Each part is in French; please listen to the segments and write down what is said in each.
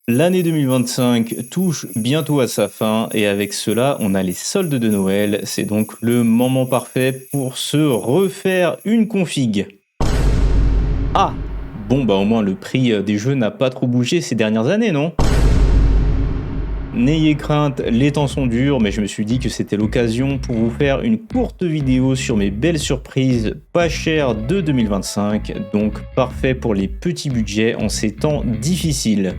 L'année 2025 touche bientôt à sa fin et avec cela, on a les soldes de Noël. C'est donc le moment parfait pour se refaire une config. Ah! Bon bah au moins le prix des jeux n'a pas trop bougé ces dernières années, non? N'ayez crainte, les temps sont durs, mais je me suis dit que c'était l'occasion pour vous faire une courte vidéo sur mes belles surprises pas chères de 2025, donc parfait pour les petits budgets en ces temps difficiles.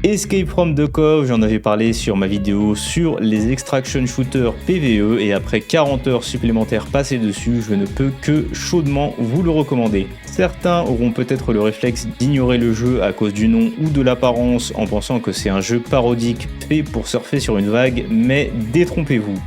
Escape from the Cove, j'en avais parlé sur ma vidéo sur les extraction shooters PvE et après 40 heures supplémentaires passées dessus, je ne peux que chaudement vous le recommander. Certains auront peut-être le réflexe d'ignorer le jeu à cause du nom ou de l'apparence en pensant que c'est un jeu parodique fait pour surfer sur une vague, mais détrompez-vous.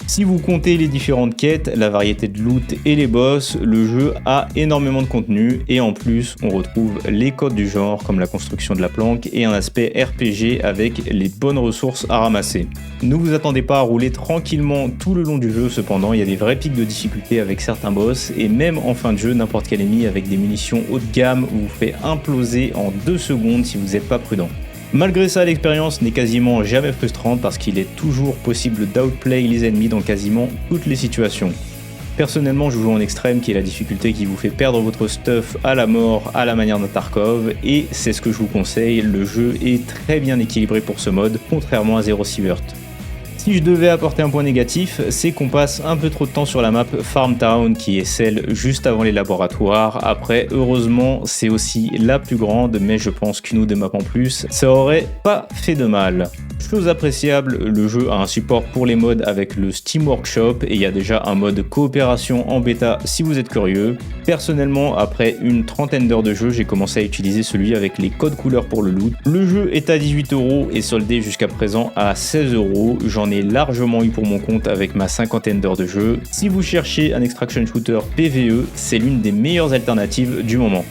Si vous comptez les différentes quêtes, la variété de loot et les boss, le jeu a énormément de contenu et en plus on retrouve les codes du genre comme la construction de la planque et un aspect RPG avec les bonnes ressources à ramasser. Ne vous attendez pas à rouler tranquillement tout le long du jeu, cependant il y a des vrais pics de difficulté avec certains boss et même en fin de jeu n'importe quel ennemi avec des munitions haut de gamme vous fait imploser en 2 secondes si vous n'êtes pas prudent. Malgré ça, l'expérience n'est quasiment jamais frustrante parce qu'il est toujours possible d'outplay les ennemis dans quasiment toutes les situations. Personnellement, je joue en extrême qui est la difficulté qui vous fait perdre votre stuff à la mort à la manière d'un Tarkov et c'est ce que je vous conseille, le jeu est très bien équilibré pour ce mode, contrairement à Zero Sievert. Si je devais apporter un point négatif, c'est qu'on passe un peu trop de temps sur la map Farmtown qui est celle juste avant les laboratoires. Après, heureusement, c'est aussi la plus grande, mais je pense qu'une ou deux maps en plus, ça aurait pas fait de mal. Chose appréciable, le jeu a un support pour les mods avec le Steam Workshop et il y a déjà un mode coopération en bêta si vous êtes curieux. Personnellement, après une trentaine d'heures de jeu, j'ai commencé à utiliser celui avec les codes couleurs pour le loot. Le jeu est à 18€ et soldé jusqu'à présent à 16€. J'en ai largement eu pour mon compte avec ma cinquantaine d'heures de jeu. Si vous cherchez un extraction shooter PvE, c'est l'une des meilleures alternatives du moment.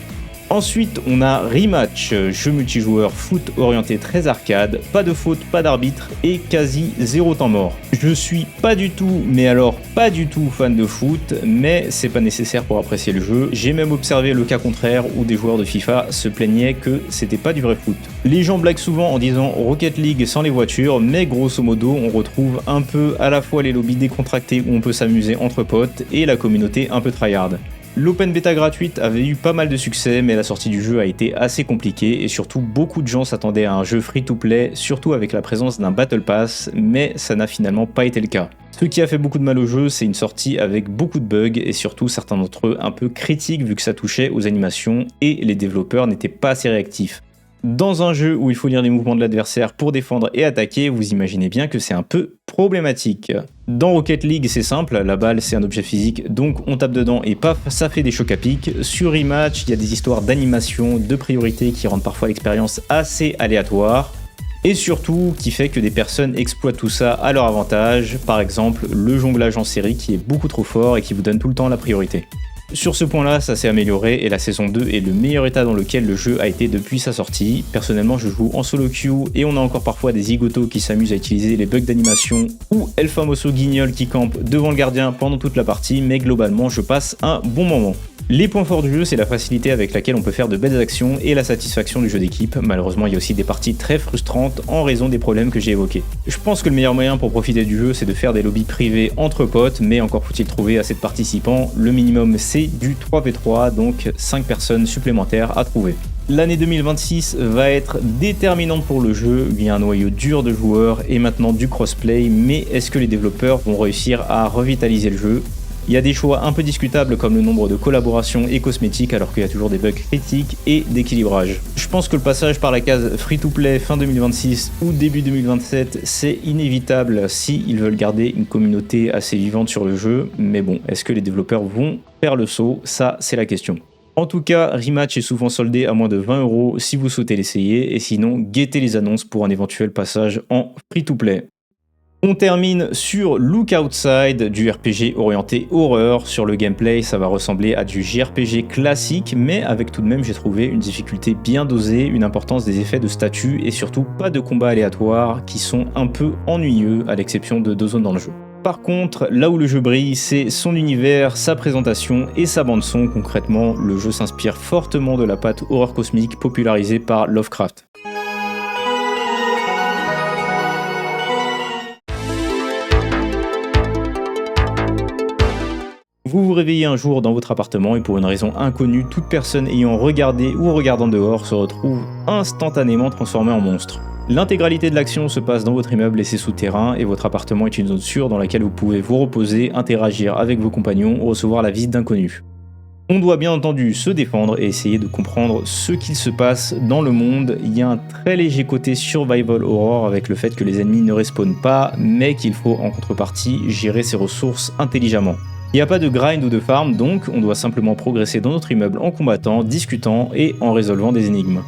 Ensuite, on a Rematch, jeu multijoueur foot orienté très arcade, pas de faute, pas d'arbitre et quasi zéro temps mort. Je suis pas du tout, mais alors pas du tout fan de foot, mais c'est pas nécessaire pour apprécier le jeu. J'ai même observé le cas contraire où des joueurs de FIFA se plaignaient que c'était pas du vrai foot. Les gens blaguent souvent en disant Rocket League sans les voitures, mais grosso modo, on retrouve un peu à la fois les lobbies décontractés où on peut s'amuser entre potes et la communauté un peu tryhard. L'open beta gratuite avait eu pas mal de succès, mais la sortie du jeu a été assez compliquée et surtout beaucoup de gens s'attendaient à un jeu free-to-play, surtout avec la présence d'un Battle Pass, mais ça n'a finalement pas été le cas. Ce qui a fait beaucoup de mal au jeu, c'est une sortie avec beaucoup de bugs et surtout certains d'entre eux un peu critiques vu que ça touchait aux animations et les développeurs n'étaient pas assez réactifs. Dans un jeu où il faut lire les mouvements de l'adversaire pour défendre et attaquer, vous imaginez bien que c'est un peu problématique. Dans Rocket League, c'est simple, la balle c'est un objet physique, donc on tape dedans et paf, ça fait des chocs à pic. Sur Rematch, il y a des histoires d'animation, de priorité qui rendent parfois l'expérience assez aléatoire. Et surtout, qui fait que des personnes exploitent tout ça à leur avantage, par exemple le jonglage en série qui est beaucoup trop fort et qui vous donne tout le temps la priorité. Sur ce point-là, ça s'est amélioré et la saison 2 est le meilleur état dans lequel le jeu a été depuis sa sortie. Personnellement, je joue en solo queue et on a encore parfois des zigotos qui s'amusent à utiliser les bugs d'animation ou El Famoso Guignol qui campe devant le gardien pendant toute la partie, mais globalement, je passe un bon moment. Les points forts du jeu, c'est la facilité avec laquelle on peut faire de belles actions et la satisfaction du jeu d'équipe. Malheureusement, il y a aussi des parties très frustrantes en raison des problèmes que j'ai évoqués. Je pense que le meilleur moyen pour profiter du jeu, c'est de faire des lobbies privés entre potes, mais encore faut-il trouver assez de participants. Le minimum, c'est du 3v3, donc 5 personnes supplémentaires à trouver. L'année 2026 va être déterminante pour le jeu, il y a un noyau dur de joueurs et maintenant du crossplay, mais est-ce que les développeurs vont réussir à revitaliser le jeu ? Il y a des choix un peu discutables comme le nombre de collaborations et cosmétiques alors qu'il y a toujours des bugs critiques et d'équilibrage. Je pense que le passage par la case free-to-play fin 2026 ou début 2027 c'est inévitable s'ils veulent garder une communauté assez vivante sur le jeu, mais bon, est-ce que les développeurs vont faire le saut? Ça c'est la question. En tout cas, Rematch est souvent soldé à moins de 20€ si vous souhaitez l'essayer et sinon guettez les annonces pour un éventuel passage en free-to-play. On termine sur Look Outside, du RPG orienté horreur. Sur le gameplay, ça va ressembler à du JRPG classique, mais avec tout de même, j'ai trouvé une difficulté bien dosée, une importance des effets de statut et surtout pas de combats aléatoires qui sont un peu ennuyeux à l'exception de 2 zones dans le jeu. Par contre, là où le jeu brille, c'est son univers, sa présentation et sa bande-son. Concrètement, le jeu s'inspire fortement de la patte horreur cosmique popularisée par Lovecraft. Vous vous réveillez un jour dans votre appartement et pour une raison inconnue, toute personne ayant regardé ou regardant dehors se retrouve instantanément transformée en monstre. L'intégralité de l'action se passe dans votre immeuble et ses souterrains et votre appartement est une zone sûre dans laquelle vous pouvez vous reposer, interagir avec vos compagnons ou recevoir la visite d'inconnus. On doit bien entendu se défendre et essayer de comprendre ce qu'il se passe dans le monde. Il y a un très léger côté survival horror avec le fait que les ennemis ne respawnent pas, mais qu'il faut en contrepartie gérer ses ressources intelligemment. Il n'y a pas de grind ou de farm, donc on doit simplement progresser dans notre immeuble en combattant, discutant et en résolvant des énigmes.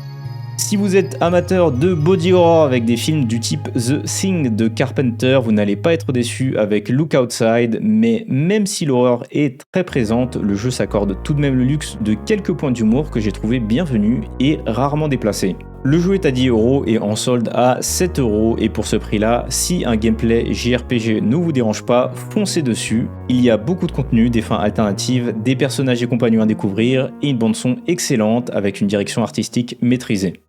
Si vous êtes amateur de body horror avec des films du type The Thing de Carpenter, vous n'allez pas être déçu avec Look Outside, mais même si l'horreur est très présente, le jeu s'accorde tout de même le luxe de quelques points d'humour que j'ai trouvé bienvenus et rarement déplacés. Le jeu est à 10€ et en solde à 7€ et pour ce prix-là, si un gameplay JRPG ne vous dérange pas, foncez dessus. Il y a beaucoup de contenu, des fins alternatives, des personnages et compagnons à découvrir et une bande-son excellente avec une direction artistique maîtrisée.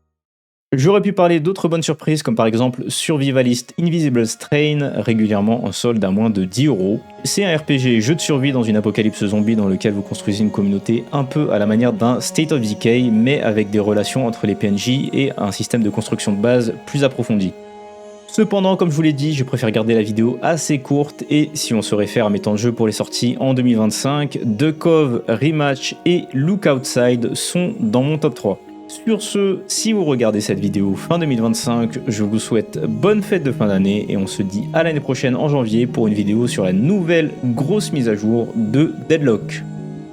J'aurais pu parler d'autres bonnes surprises comme par exemple Survivalist Invisible Strain, régulièrement en solde à moins de 10€. C'est un RPG jeu de survie dans une apocalypse zombie dans lequel vous construisez une communauté un peu à la manière d'un State of Decay, mais avec des relations entre les PNJ et un système de construction de base plus approfondi. Cependant, comme je vous l'ai dit, je préfère garder la vidéo assez courte et si on se réfère à mes temps de jeu pour les sorties en 2025, The Cove, Rematch et Look Outside sont dans mon top 3. Sur ce, si vous regardez cette vidéo fin 2025, je vous souhaite bonne fête de fin d'année et on se dit à l'année prochaine en janvier pour une vidéo sur la nouvelle grosse mise à jour de Deadlock.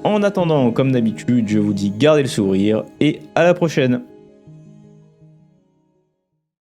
En attendant, comme d'habitude, je vous dis gardez le sourire et à la prochaine.